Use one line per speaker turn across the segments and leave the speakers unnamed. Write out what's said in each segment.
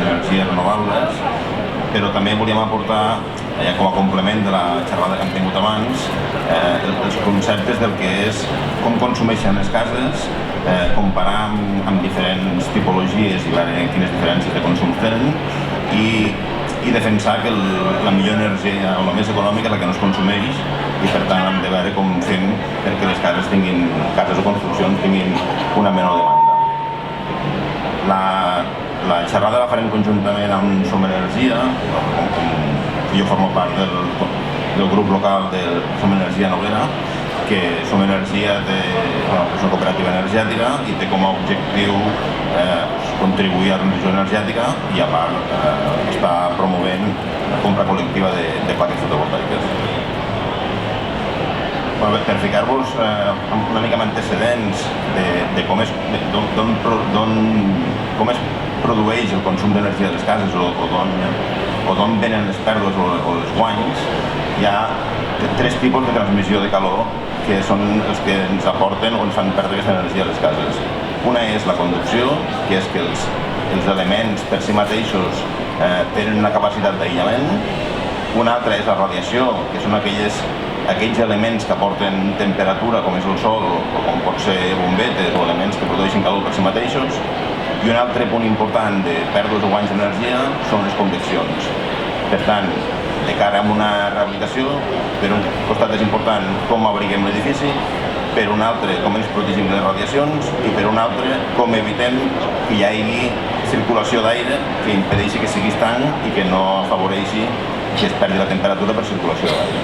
energies renovables, però també volíem aportar, com a complement de la xerrada que hem tingut abans, els conceptes del que és com consumeixen les cases, comparar amb diferents tipologies i veure quines diferències de consum tenen i defensar que la millor energia o la més econòmica és la que no es consumeix i per tant hem de veure com fem perquè les cases o construccions tinguin una menor demanda. La xerrada la farem conjuntament amb Som Energia, jo formo part del grup local de Som Energia Noguera, que Som Energia és una cooperativa energètica i té com a objectiu contribuir a la transició energètica i a part està promovent la compra col·lectiva de plaques fotovoltaiques. Per ficar-vos una mica amb antecedents de com es produeix el consum d'energia de les cases o d'on venen les pèrdues o els guanys, hi ha tres tipus de transmissió de calor que són els que ens aporten o ens fan perdre aquesta energia a les cases. Una és la conducció, que és que els elements per si mateixos tenen una capacitat d'aïllament. Una altra és la radiació, que són aquells elements que aporten temperatura, com és el sol o com pot ser bombetes o elements que produeixen calor per si mateixos. I un altre punt important de pèrdues o guanys d'energia són les conveccions. Per tant, de cara a una rehabilitació, per un costat és important com abriguem l'edifici, per un altre com ens protegim de les radiacions i per un altre com evitem que hi hagi circulació d'aire que impedeixi que sigui estanc i que no afavoreixi que es perdi la temperatura per circulació d'aire.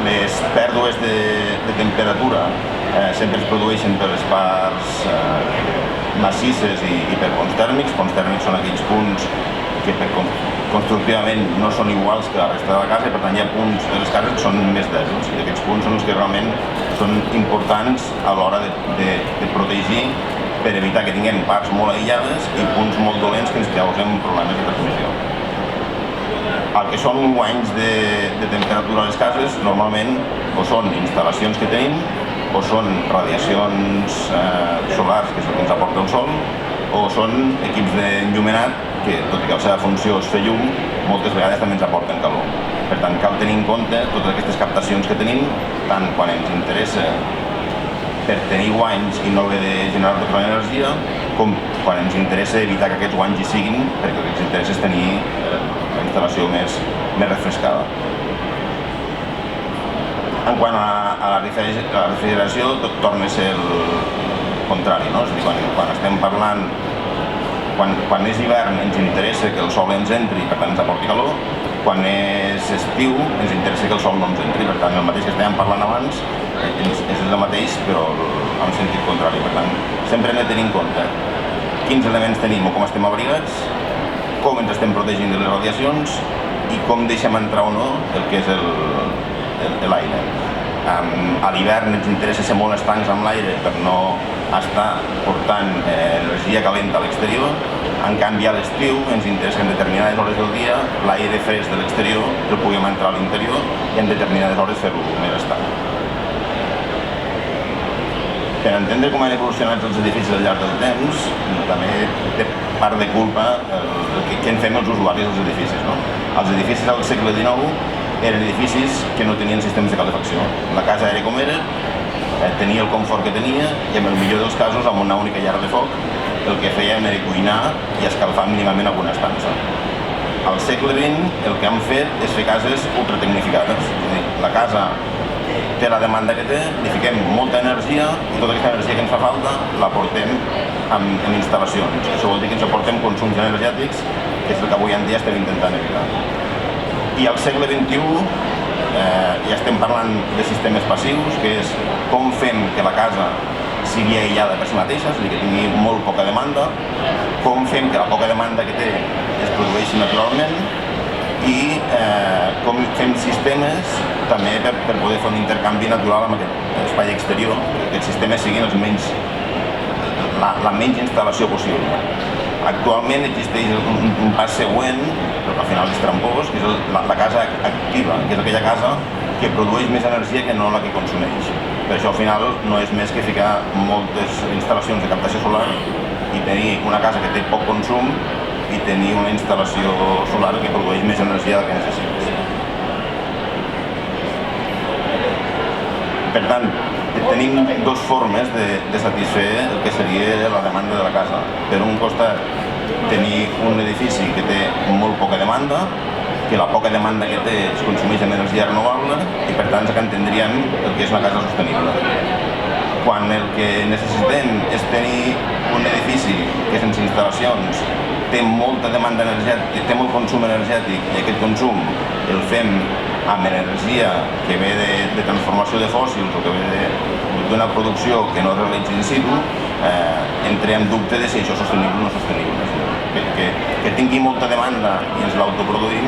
Les pèrdues de temperatura sempre es produeixen per les parts massisses i per ponts tèrmics. Ponts tèrmics són aquells punts que constructivament no són iguals que la resta de la casa i per tant hi ha punts de les cases que són més dèbils i aquests punts són els que realment són importants a l'hora de protegir per evitar que tinguem parts molt aïllades i punts molt dolents que ens causen problemes de transmissió. El que són guanys de temperatura a les cases normalment o són instal·lacions que tenim o són radiacions solars, que és el que ens aporta el sol, o són equips d'enllumenat que, tot i que la seva funció és fer llum, moltes vegades també ens aporten calor. Per tant, cal tenir en compte totes aquestes captacions que tenim, tant quan ens interessa per tenir guanys i no haver de generar tota l'energia, com quan ens interessa evitar que aquests guanys hi siguin, perquè el que ens interessa és tenir la instal·lació més refrescada. En quant a la refrigeració, tot torna a ser el contrari, no? És a dir, quan estem parlant, quan és hivern ens interessa que el sol ens entri i per tant ens aporti calor, quan és estiu ens interessa que el sol no ens entri, per tant el mateix que estàvem parlant abans és el mateix però en sentit contrari. Per tant, sempre hem de tenir en compte quins elements tenim o com estem abrigats, com ens estem protegint de les radiacions i com deixem entrar o no el que és l'aire. A l'hivern ens interessa ser molt estancs amb l'aire per no estar portant energia calenta a l'exterior. En canvi, a l'estiu ens interessa que en determinades hores del dia l'aire fresc de l'exterior el puguem entrar a l'interior i en determinades hores fer-lo més estanc. Per entendre com han evolucionat els edificis al llarg del temps, també té part de culpa què en fem els usuaris dels edificis, no? Els edificis al segle XIX eren edificis que no tenien sistemes de calefacció. La casa era com era, tenia el confort que tenia i en el millor dels casos, amb una única llar de foc, el que fèiem era cuinar i escalfar mínimament alguna estança. Al segle XX el que han fet és fer cases ultratecnificades. És a dir, la casa té la demanda que té, li fiquem molta energia i tota aquesta energia que ens fa falta la portem en instal·lacions. Això vol dir que ens aportem consums energètics, que és el que avui en dia estem intentant evitar. I al segle XXI ja estem parlant de sistemes passius, que és com fem que la casa sigui aïllada per si mateixa, és a dir, que tingui molt poca demanda, com fem que la poca demanda que té es produeixi naturalment i com fem sistemes també per poder fer un intercanvi natural amb aquest espai exterior, que aquests sistemes siguin la menys instal·lació possible. Actualment existeix un pas següent, però al final és trampós, que és la casa activa, que és aquella casa que produeix més energia que no la que consumeix. Per això al final no és més que ficar moltes instal·lacions de captació solar i tenir una casa que té poc consum i tenir una instal·lació solar que produeix més energia del que necessites. Per tant, tenim dues formes de satisfer el que seria la demanda de la casa. Per un costat, tenir un edifici que té molt poca demanda, que la poca demanda que té es consumeix en energia renovable i per tant que entendríem el que és una casa sostenible. Quan el que necessitem és tenir un edifici que sense instal·lacions té molta demanda energètica, té molt consum energètic i aquest consum el fem amb energia que ve de transformació de fòssils o que ve d'una producció que no es realitzi in situ, entrem en dubte de si això és sostenible o no sostenible. Que tingui molta demanda i ens l'autoproduïm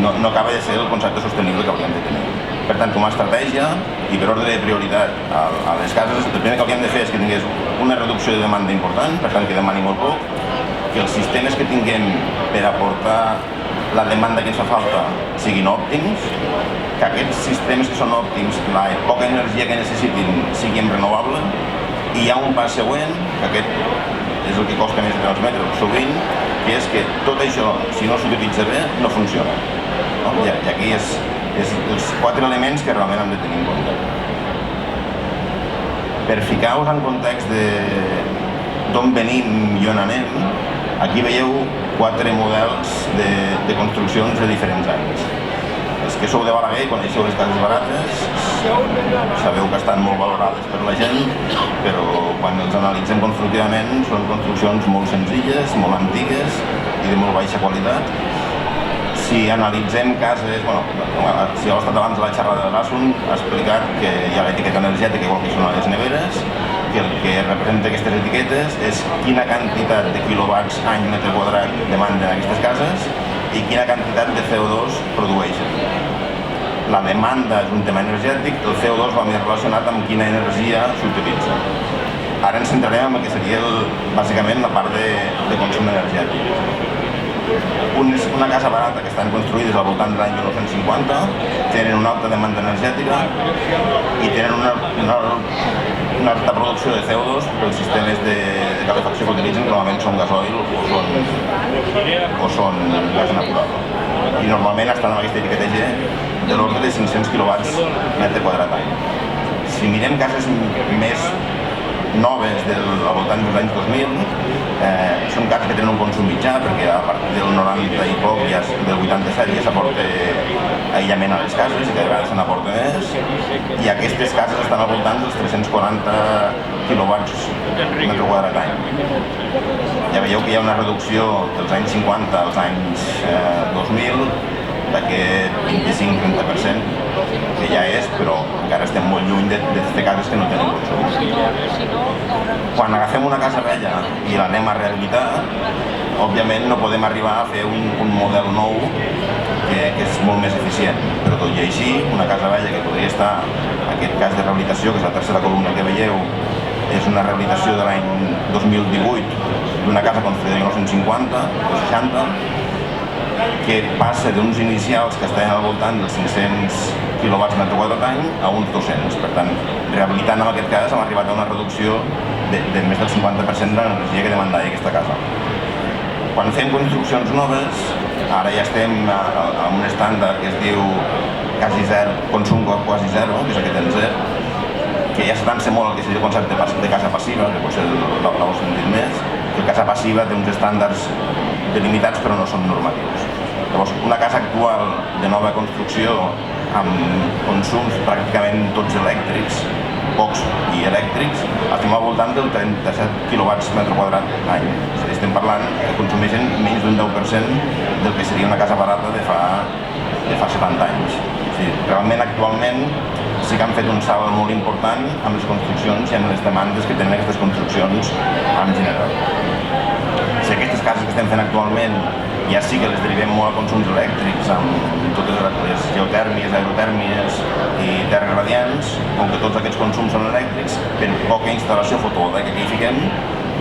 no acaba de ser el concepte sostenible que hauríem de tenir. Per tant, com a estratègia i per ordre de prioritat a les cases, el primer que hauríem de fer és que tingués una reducció de demanda important, per tant que demani molt poc, que els sistemes que tinguem per aportar la demanda que ens fa falta siguin òptims, que aquests sistemes que són òptims, la poca energia que necessitin sigui renovable, i hi ha un pas següent, que aquest és el que costa més de transmetre sovint, que és que tot això, si no s'utilitza bé, no funciona. I aquí és els 4 elements que realment hem de tenir en compte. Per ficar-vos en context d'on venim i on anem, aquí veieu 4 models de construccions de diferents anys. Els que sou de Balaguer i coneixeu les cases barates, sabeu que estan molt valorades per la gent, però quan els analitzem constructivament són construccions molt senzilles, molt antigues i de molt baixa qualitat. Si analitzem cases, si heu estat abans de la xerrada de l'Assun, ha explicat que hi ha l'etiqueta energètica igual que són a les neveres, que el que representa aquestes etiquetes és quina quantitat de quilowatts any metre quadrat demanden aquestes cases i quina quantitat de CO2 produeixen. La demanda és un tema energètic, el CO2 va més relacionat amb quina energia s'utilitza. Ara ens centrarem en el que seria bàsicament la part de consum energètic. Una casa barata que estan construïdes al voltant de l'any 1950 tenen una alta demanda energètica i tenen una alta producció de CO2 pels sistemes de calefacció que utilitzen, que normalment són gasoil o són gas natural. I normalment estan amb aquesta etiqueta G de l'ordre de 500 quilowatts metre quadrat any. Si mirem cases més noves al voltant dels anys 2000, són cases que tenen un consum mitjà, perquè a partir del 90 i poc, del 87 ja s'aporta aïllament a les cases i cada vegada se n'aporta més, i aquestes cases estan al voltant dels 340 quilowatts metre quadrat any. Ja veieu que hi ha una reducció dels anys 50 als anys 2000 d'aquest 25-30%, que ja és, però encara estem molt lluny de fer cases que no tenen consum. Quan agafem una casa vella i l'anem a rehabilitar, òbviament no podem arribar a fer un model nou que és molt més eficient, però tot i així, una casa vella que podria estar, en aquest cas de rehabilitació, que és la tercera columna que veieu, és una rehabilitació de l'any 2018 d'una casa construïda en 1950 o 60, que passa d'uns inicials que estaven al voltant dels 500 quilowatts metre quadrat any a uns 200. Per tant, rehabilitant en aquest cas hem arribat a una reducció de més del 50% de l'energia que demandava aquesta casa. Quan fem construccions noves, ara ja estem amb un estàndard que es diu quasi zero, consum quasi zero, que és aquest en Z, que ja s'atança molt al que seria el concepte de casa passiva, que potser l'heu sentit més, que casa passiva té uns estàndards delimitats però no són normatius. Llavors, una casa actual de nova construcció amb consums pràcticament tots elèctrics, pocs i elèctrics, estem al voltant del 37 quilowatts metre quadrat any. És a dir, estem parlant que consumeixen menys d'un 10% del que seria una casa barata de fa 70 anys. O sigui, realment, actualment, sí que han fet un salt molt important amb les construccions i amb les demandes que tenen aquestes construccions en general. Si aquestes cases que estem fent actualment ja sí que les derivem molt a consums elèctrics amb totes les geotèrmies, aerotèrmies i terres radiants, com que tots aquests consums són elèctrics, per poca instal·lació fotovoltaica que hi fiquem,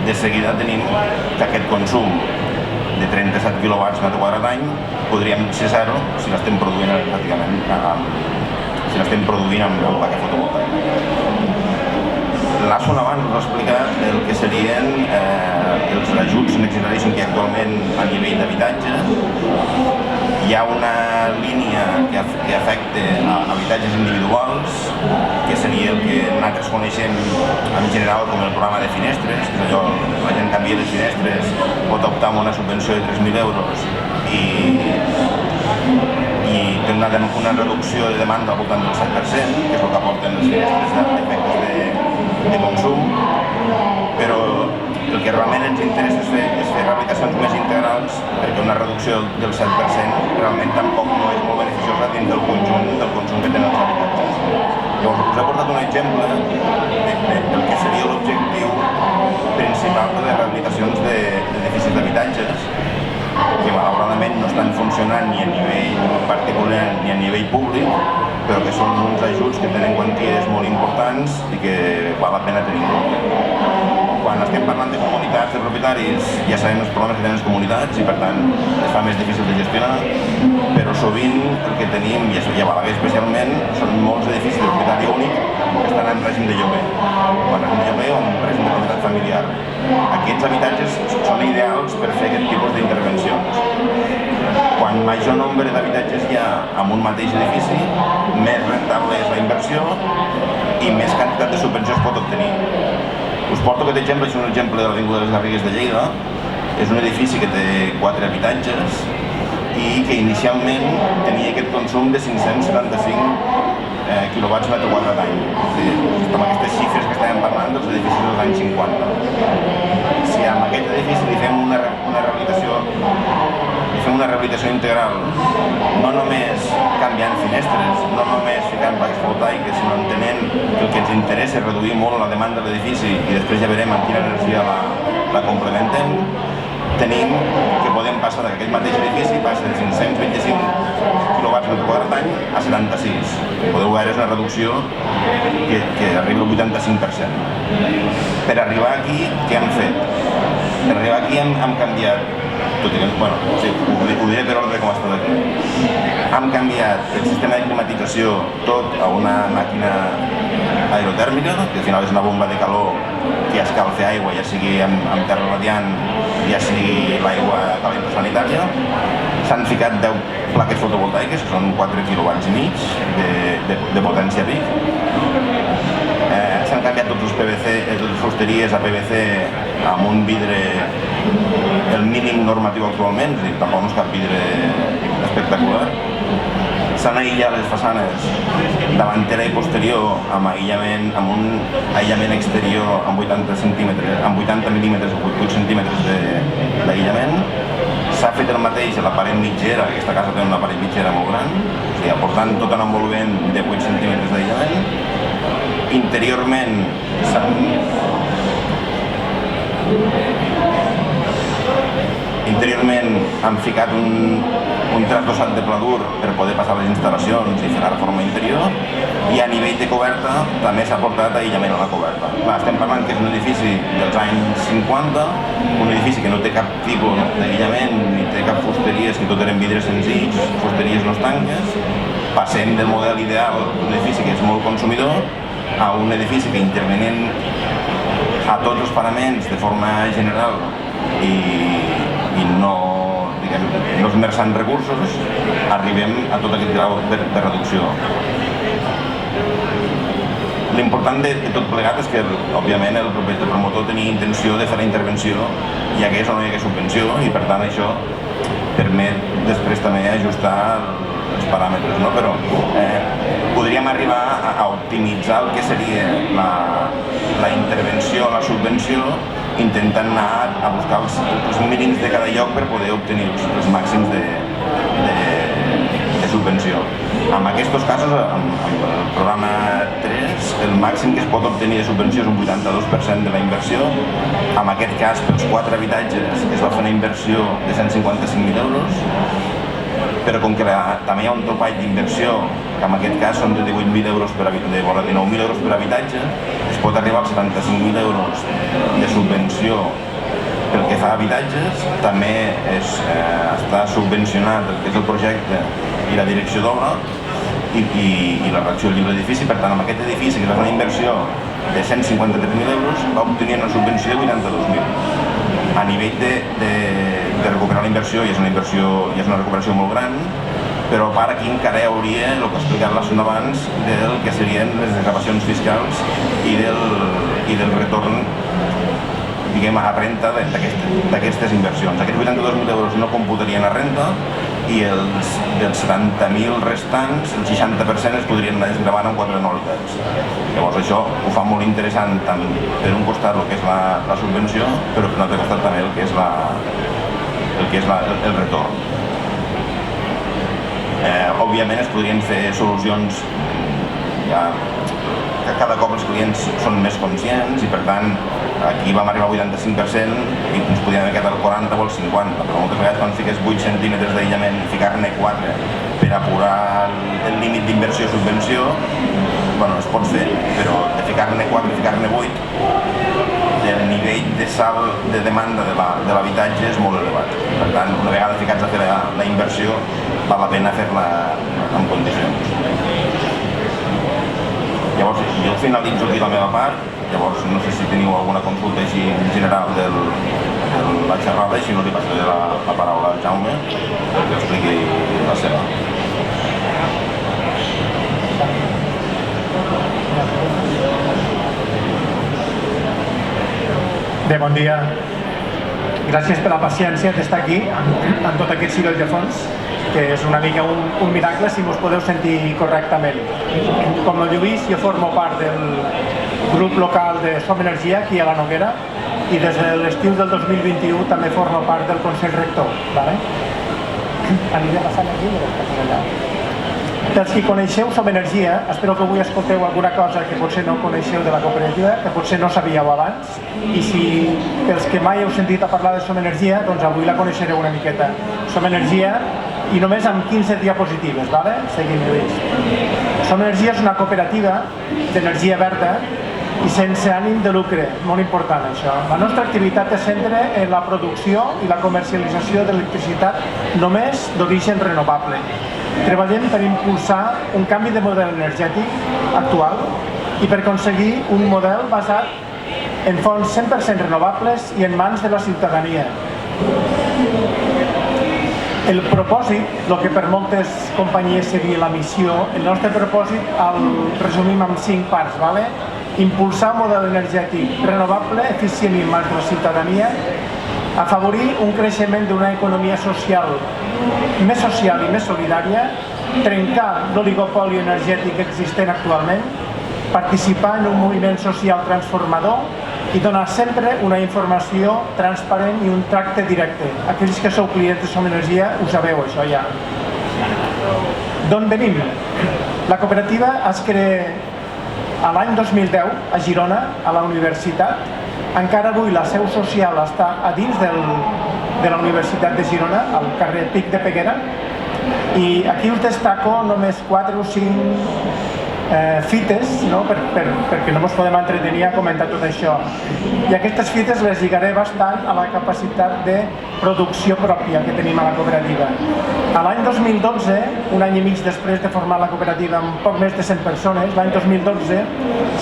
de seguida tenim que aquest consum de 37 quilowatts metre quadrat any podríem ser zero si l'estem produint energèticament, si l'estem produint amb placa fotovoltaica. L'Asso abans us ha explicat el que serien els ajuts Next Generation que actualment a nivell d'habitatge. Hi ha una línia que afecta a habitatges individuals, que seria el que nosaltres coneixem en general com el programa de finestres, que és allò, la gent canvia les finestres, pot optar amb una subvenció de 3.000 euros i té una reducció de demanda al voltant del 7%, que és el que aporten les finestres d'efectes de consum, però el que realment ens interessa és fer rehabilitacions més integrals, perquè una reducció del 7% realment tampoc no és molt beneficiosa dins del conjunt del consum que tenen els habitatges. Llavors, us he portat un exemple del que seria l'objectiu principal de les rehabilitacions d'edificis d'habitatges, que malauradament no estan funcionant ni a nivell particular ni a nivell públic, però que són uns ajuts que tenen quanties molt importants i que val la pena tenir en compte. Quan estem parlant de comunitats de propietaris ja sabem els problemes que tenen les comunitats i per tant es fa més difícil de gestionar, però sovint el que tenim, i a Balaguer especialment, són molts edificis de propietari únic que estan en règim de lloguer, o en règim de lloguer o en règim de propietat familiar. Aquests habitatges són ideals per fer aquest tipus d'intervencions. Quan major nombre d'habitatges hi ha en un mateix edifici, més rentable és la inversió i més quantitat de subvenció es pot obtenir. Us porto aquest exemple, és un exemple de l'Avinguda de les Garrigues de Lleida. És un edifici que té 4 habitatges i que inicialment tenia aquest consum de 575 quilowatts metre quadrat d'any. Amb aquestes xifres que estàvem parlant dels edificis dels anys 50. Si amb aquest edifici li fem una rehabilitació integral, no només canviant finestres, no només ficant plaques fotovoltaiques, sinó entenent que el que ens interessa és reduir molt la demanda de l'edifici i després ja veurem amb quina energia la complementem, tenim que podem passar d'aquest mateix edifici passa de 525 quilowatts metre quadrat d'any a 76. Podeu veure, és una reducció que arriba al 85%. Per arribar aquí, què hem fet? Per arribar aquí hem canviat, tot i que, sí, ho diré per ordre com està aquí. Hem canviat el sistema de climatització tot a una màquina aerotèrmica, que al final és una bomba de calor que escalfa aigua, ja sigui amb terra radiant, ja sigui l'aigua calenta sanitària. S'han ficat 10 plaques fotovoltaiques, que són 4 quilowatts i mig de potència pic. S'han canviat tots els PVC, totes les fusteries a PVC amb un vidre el mínim normatiu actualment, és a dir, tampoc no és cap vidre espectacular. S'han aïllat les façanes davantera i posterior amb un aïllament exterior amb 80 mil·límetres o 8 centímetres d'aïllament. S'ha fet el mateix a la paret mitgera, aquesta casa té una paret mitgera molt gran, o sigui, aportant tot un envolvent de 8 centímetres d'aïllament. Interiorment han ficat un trasdossat de pla dur per poder passar les instal·lacions i fer la reforma interior, i a nivell de coberta també s'ha portat aïllament a la coberta. Estem parlant que és un edifici dels anys 50, un edifici que no té cap tipus d'aïllament ni té cap fusteries, que tot eren vidres senzills, fusteries no estanques. Passem del model ideal d'un edifici que és molt consumidor a un edifici que intervenint a tots els paraments de forma general i no esmerçant recursos, arribem a tot aquest grau de reducció. L'important de tot plegat és que, òbviament, el promotor tenia intenció de fer la intervenció, hi hagués o no hi hagués subvenció, i per tant això permet després també ajustar els paràmetres, no? Però podríem arribar a optimitzar el que seria la intervenció, la subvenció, intentant anar a buscar els mínims de cada lloc per poder obtenir els màxims de subvenció. En aquests casos, amb el programa 3, el màxim que es pot obtenir de subvenció és un 82% de la inversió. En aquest cas, pels 4 habitatges, es va fer una inversió de 155.000 euros, però com que també hi ha un topall d'inversió, que en aquest cas són de 18.000 euros per habitatge, de vora 19.000 euros per habitatge, es pot arribar als 75.000 euros de subvenció pel que fa a habitatges. També està subvencionat el que és el projecte i la direcció d'obra i la redacció del llibre d'edifici. Per tant, en aquest edifici, que és una inversió de 153.000 euros va obtenir una subvenció de 82.000. A nivell de recuperar la inversió, i és una recuperació molt gran, però a part aquí encara hi hauria el que ha explicat la Sona abans del que serien les desgravacions fiscals i del retorn, diguem, a renta d'aquestes inversions. Aquests 82.000 euros no computarien a renta i dels 70.000 restants, el 60% es podrien anar desgravant amb 4 anualitats. Llavors això ho fa molt interessant tant per un costat el que és la subvenció, però per un altre costat també el que és el retorn. Òbviament es podrien fer solucions que cada cop els clients són més conscients i per tant aquí vam arribar al 85% i ens podíem haver quedat al 40 o al 50, però moltes vegades quan fiques 8 centímetres d'aïllament i ficar-ne 4 per apurar el límit d'inversió-subvenció, bueno, es pot fer, però de ficar-ne 4 i ficar-ne 8 el nivell de salt de demanda de l'habitatge és molt elevat. Per tant, una vegada ficats a fer la inversió, val la pena fer-la en condicions. Llavors, jo finalitzo aquí la meva part. Llavors, no sé si teniu alguna consulta així en general de la xerrada, i si no li passaré la paraula al Jaume perquè expliqui la seva.
Bé, bon dia. Gràcies per la paciència d'estar aquí amb tot aquest soroll de fons, que és una mica un miracle si us podeu sentir correctament. Com heu vist, jo formo part del grup local de Som Energia aquí a la Noguera i des de l'estiu del 2021 també formo part del Consell Rector. Aniré passant aquí o passant allà? Pels qui coneixeu Som Energia, espero que avui escolteu alguna cosa que potser no coneixeu de la cooperativa, que potser no sabíeu abans, i si pels que mai heu sentit a parlar de Som Energia, doncs avui la coneixereu una miqueta. Som Energia, i només amb 15 diapositives, seguim, Lluís. Som Energia és una cooperativa d'energia verda i sense ànim de lucre, molt important això. La nostra activitat es centra en la producció i la comercialització d'electricitat només d'origen renovable. Treballem per impulsar un canvi de model energètic actual i per aconseguir un model basat en fonts 100% renovables i en mans de la ciutadania. El propòsit, el que per moltes companyies seria la missió, el nostre propòsit el resumim en 5 parts. Impulsar un model energètic renovable, eficient i en mans de la ciutadania, afavorir un creixement d'una economia social més social i més solidària, trencar l'oligopoli energètic existent actualment, participar en un moviment social transformador i donar sempre una informació transparent i un tracte directe. Aquells que sou clients de Som Energia ho sabeu, això ja. D'on venim? La cooperativa es crea a l'any 2010 a Girona, a la universitat. Encara avui la seu social està a dins de la Universitat de Girona, al carrer Pic de Peguera, i aquí us destaco només 4 o 5 fites, perquè no ens podem entretenir a comentar tot això. I aquestes fites les lligaré bastant a la capacitat de producció pròpia que tenim a la cooperativa. A l'any 2012, un any i mig després de formar la cooperativa amb poc més de 100 persones, l'any 2012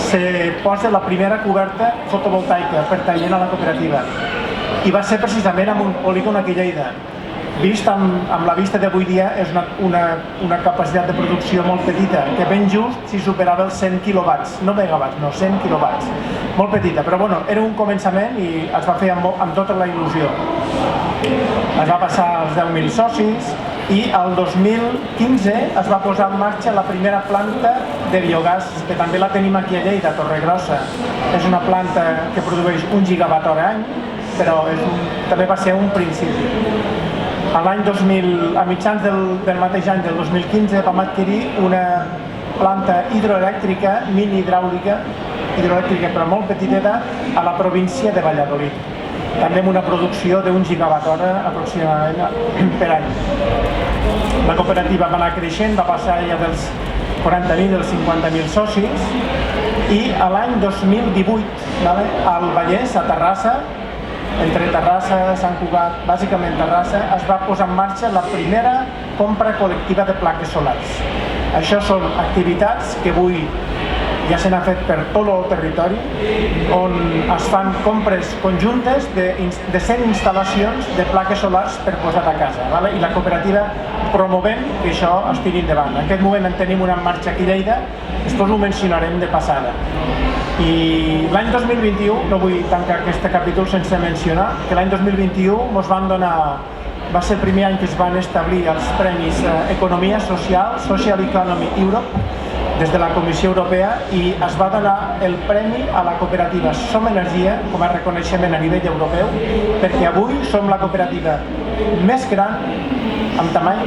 se posa la primera coberta fotovoltaica pertanyent a la cooperativa. I va ser precisament en un polígon aquí a Lleida. Vist amb la vista d'avui dia és una capacitat de producció molt petita, que ben just si superava els 100 quilowatts, no megawatts, no, 100 quilowatts. Molt petita, però bueno, era un començament i es va fer amb tota la il·lusió. Es va passar als 10.000 socis i el 2015 es va posar en marxa la primera planta de biogàs, que també la tenim aquí a Lleida, a Torregrossa. És una planta que produeix 1 gigawatt hora any, però també va ser un principi. A mitjans del mateix any, del 2015, vam adquirir una planta hidroelèctrica, mini-hidràulica, però molt petiteta, a la província de Valladolid. També amb una producció d'1 gigawatt hora aproximadament per any. La cooperativa va anar creixent, va passar ja dels 40.000 als 50.000 socis, i l'any 2018, al Vallès, a Terrassa, entre Terrassa, Sant Cugat, bàsicament Terrassa, es va posar en marxa la primera compra col·lectiva de plaques solars. Això són activitats que vull ja se n'ha fet per tot el territori, on es fan compres conjuntes de 100 instal·lacions de plaques solars per posar a casa, i la cooperativa promovem que això es tiri endavant. En aquest moment en tenim una en marxa aquí a Lleida, després ho mencionarem de passada. I l'any 2021, no vull tancar aquest capítol sense mencionar, que l'any 2021 ens van donar, va ser el primer any que es van establir els premis Economia Social, Social Economy Europe, des de la Comissió Europea, i es va donar el premi a la cooperativa Som Energia com a reconeixement a nivell europeu, perquè avui som la cooperativa més gran amb tamany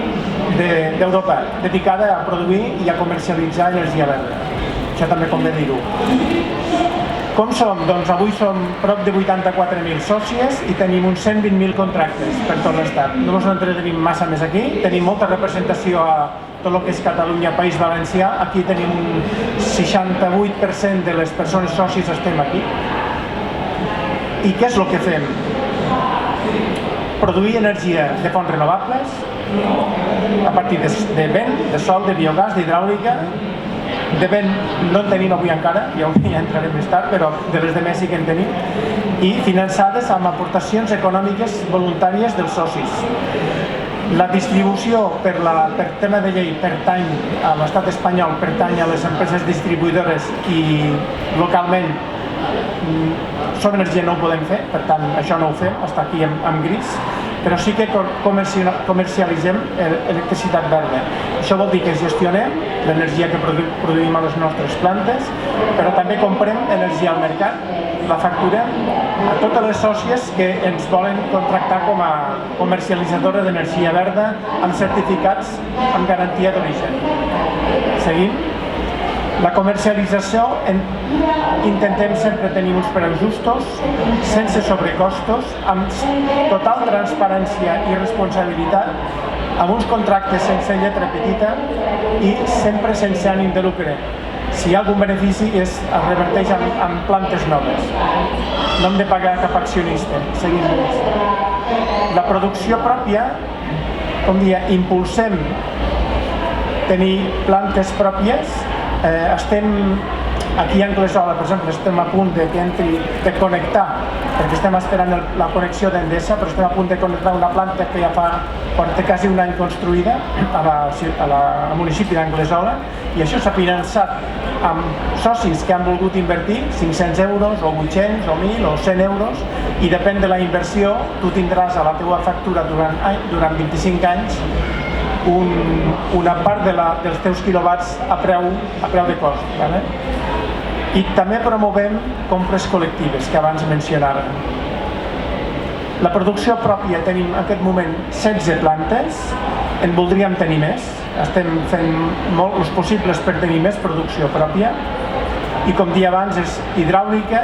d'Europa, dedicada a produir i a comercialitzar energia verda. Això també convé dir-ho. Com som? Doncs avui som prop de 84.000 sòcies i tenim uns 120.000 contractes per tot l'estat. No ens entretenim massa més aquí, tenim molta representació a tot el que és Catalunya, País Valencià. Aquí tenim un 68% de les persones sòcies estem aquí. I què és el que fem? Produir energia de fonts renovables a partir de vent, de sol, de biogàs, d'hidràulica. De vent no en tenim avui encara, ja entrarem més tard, però de les demés sí que en tenim, i finançades amb aportacions econòmiques voluntàries dels socis. La distribució per tema de llei pertany a l'estat espanyol, pertany a les empreses distribuïdores, i localment Som Energia no ho podem fer, per tant això no ho fem, està aquí en gris, però sí que comercialitzem electricitat verda. Això vol dir que gestionem l'energia que produïm a les nostres plantes, però també comprem energia al mercat, la facturem a totes les sòcies que ens volen contractar com a comercialitzadora d'energia verda amb certificats amb garantia d'origen. Seguim. La comercialització intentem sempre tenir uns preus justos, sense sobrecostos, amb total transparència i responsabilitat, amb uns contractes sense lletra petita i sempre sense ànim de lucre. Si hi ha algun benefici es reverteix en plantes noves. No hem de pagar cap accionista. Seguim més. La producció pròpia, com dia, impulsem tenir plantes pròpies. Estem aquí a Anglesola, per exemple, estem a punt de connectar, perquè estem esperant la connexió d'Endesa, però estem a punt de connectar una planta que ja porta quasi un any construïda al municipi d'Anglesola, i això s'ha finançat amb socis que han volgut invertir 500 euros, o 800, o 1.000, o 100 euros, i depèn de la inversió, tu tindràs a la teva factura durant 25 anys una part dels teus quilowatts a preu de cost. I també promovem compres col·lectives, que abans mencionàvem. La producció pròpia tenim en aquest moment 16 plantes, en voldríem tenir més, estem fent molt els possibles per tenir més producció pròpia, i com dia abans és hidràulica,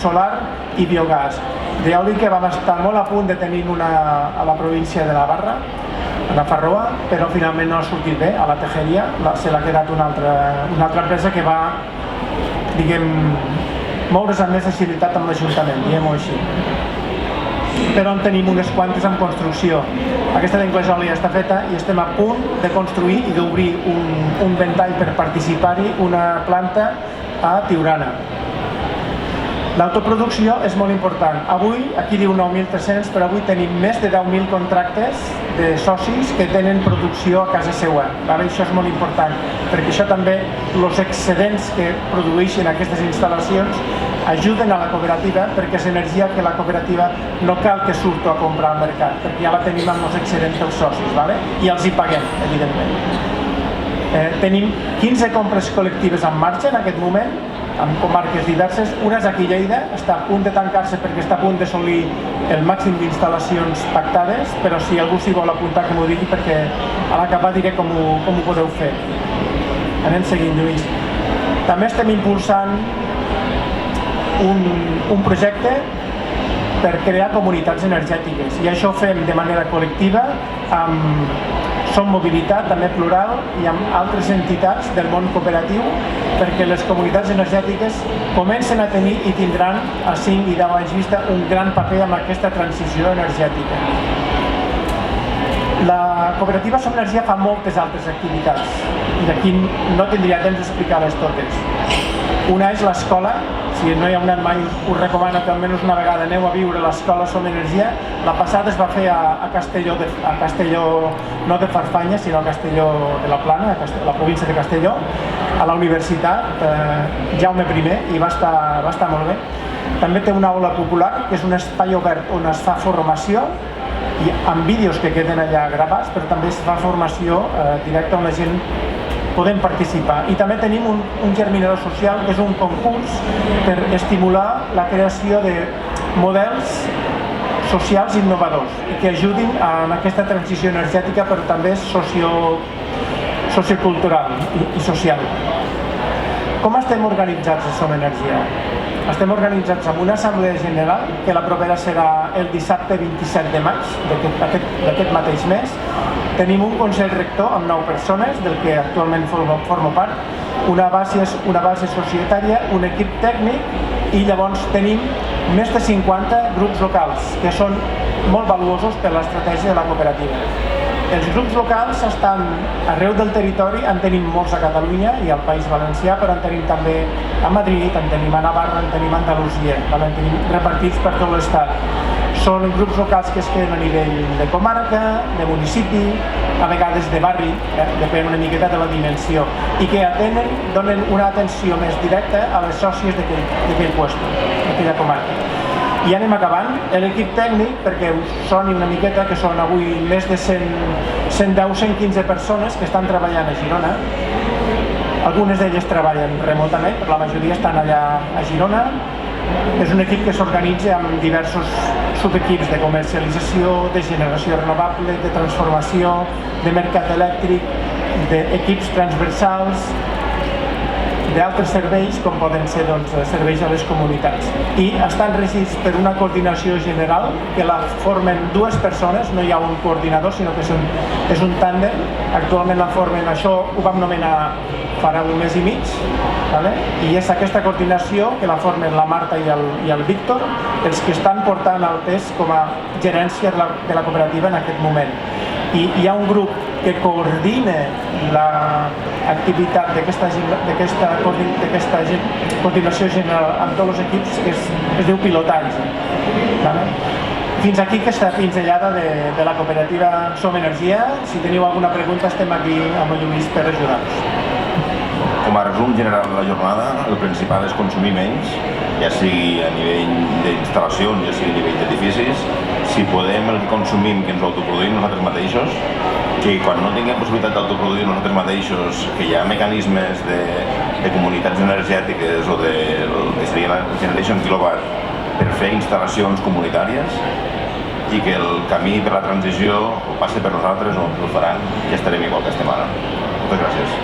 solar i biogàs. D'eòlica vam estar molt a punt de tenir una a la província de Navarra, a la Farroa, però finalment no ha sortit bé, a la Tejeria, se l'ha quedat una altra empresa que va, diguem, moure's amb més facilitat amb l'Ajuntament, diguem-ho així. Però en tenim unes quantes en construcció. Aquesta d'Anglesola ja està feta i estem a punt de construir i d'obrir un ventall per participar-hi, una planta a Tiurana. L'autoproducció és molt important. Avui, aquí diu 9.300, però avui tenim més de 10.000 contractes de socis que tenen producció a casa seva. Això és molt important, perquè això també, els excedents que produeixen aquestes instal·lacions ajuden a la cooperativa, perquè és energia que la cooperativa no cal que surto a comprar al mercat, perquè ja la tenim amb els excedents dels socis, i els hi paguem, evidentment. Tenim 15 compres col·lectives en marxa en aquest moment, amb comarques diverses. Una és aquí a Lleida, està a punt de tancar-se perquè està a punt d'assolir el màxim d'instal·lacions pactades, però si algú s'hi vol apuntar que m'ho digui, perquè a l'acabar diré com ho podeu fer. Anem seguint, Lluís. També estem impulsant un projecte per crear comunitats energètiques, i això ho fem de manera col·lectiva amb Som Mobilitat, també plural, i amb altres entitats del món cooperatiu, perquè les comunitats energètiques comencen a tenir i tindran a 5 i 10 anys vista un gran paper amb aquesta transició energètica. La cooperativa Som Energia fa moltes altres activitats, i d'aquí no tindria temps d'explicar-les totes. Una és l'escola, si no hi ha anat mai us recomano que almenys una vegada aneu a viure a l'escola Som Energia. La passada es va fer a Castelló, no de Farfanya, sinó a Castelló de la Plana, a la província de Castelló, a la universitat Jaume I, i va estar molt bé. També té una aula popular, que és un espai obert on es fa formació, i amb vídeos que queden allà gravats, però també es fa formació directa on la gent podem participar. I també tenim un germinador social, que és un concurs per estimular la creació de models socials innovadors i que ajudin en aquesta transició energètica, però també sociocultural i social. Com estem organitzats a Som Energia? Estem organitzats amb una assemblea general, que la propera serà el dissabte 27 de maig d'aquest mateix mes. Tenim un consell rector amb 9 persones, del que actualment formo part, una base societària, un equip tècnic, i llavors tenim més de 50 grups locals, que són molt valuosos per l'estratègia de la cooperativa. Els grups locals estan arreu del territori, en tenim molts a Catalunya i al País Valencià, però en tenim també a Madrid, en tenim a Navarra, en tenim a Andalusia, també en tenim repartits per tot l'estat. Són grups locals que es queden a nivell de comarca, de municipi, a vegades de barri, depèn una miqueta de la dimensió, i que donen una atenció més directa a les sòcies d'aquell puesto, d'aquella comarca. I anem acabant. L'equip tècnic, perquè us soni una miqueta, que són avui més de 110-115 persones que estan treballant a Girona. Algunes d'elles treballen remotament, però la majoria estan allà a Girona. És un equip que s'organitza amb diversos subequips de comercialització, de generació renovable, de transformació, de mercat elèctric, d'equips transversals, d'altres serveis, com poden ser serveis a les comunitats. I estan regits per una coordinació general, que la formen 2 persones, no hi ha un coordinador, sinó que és un tàndem. Actualment la formen, això ho vam nomenar farà un mes i mig, i és aquesta coordinació que la formen la Marta i el Víctor, els que estan portant el pes com a gerència de la cooperativa en aquest moment. I hi ha un grup que coordina l'activitat d'aquesta coordinació general amb tots els equips, que es diu pilotatge. Fins aquí aquesta pinzellada de la cooperativa Som Energia. Si teniu alguna pregunta, estem aquí amb el Lluís per ajudar-vos.
Com a resum general de la jornada, el principal és consumir menys, ja sigui a nivell d'instal·lacions, ja sigui a nivell d'edificis. Si podem, el que consumim, que ens ho autoproduïm nosaltres mateixos, que quan no tinguem possibilitat d'autoproduir nosaltres mateixos, que hi ha mecanismes de comunitats energètiques o que seria la Generation Kilowatt per fer instal·lacions comunitàries, i que el camí per la transició o passi per nosaltres o ens ho faran, ja estarem igual que estem ara. Moltes gràcies.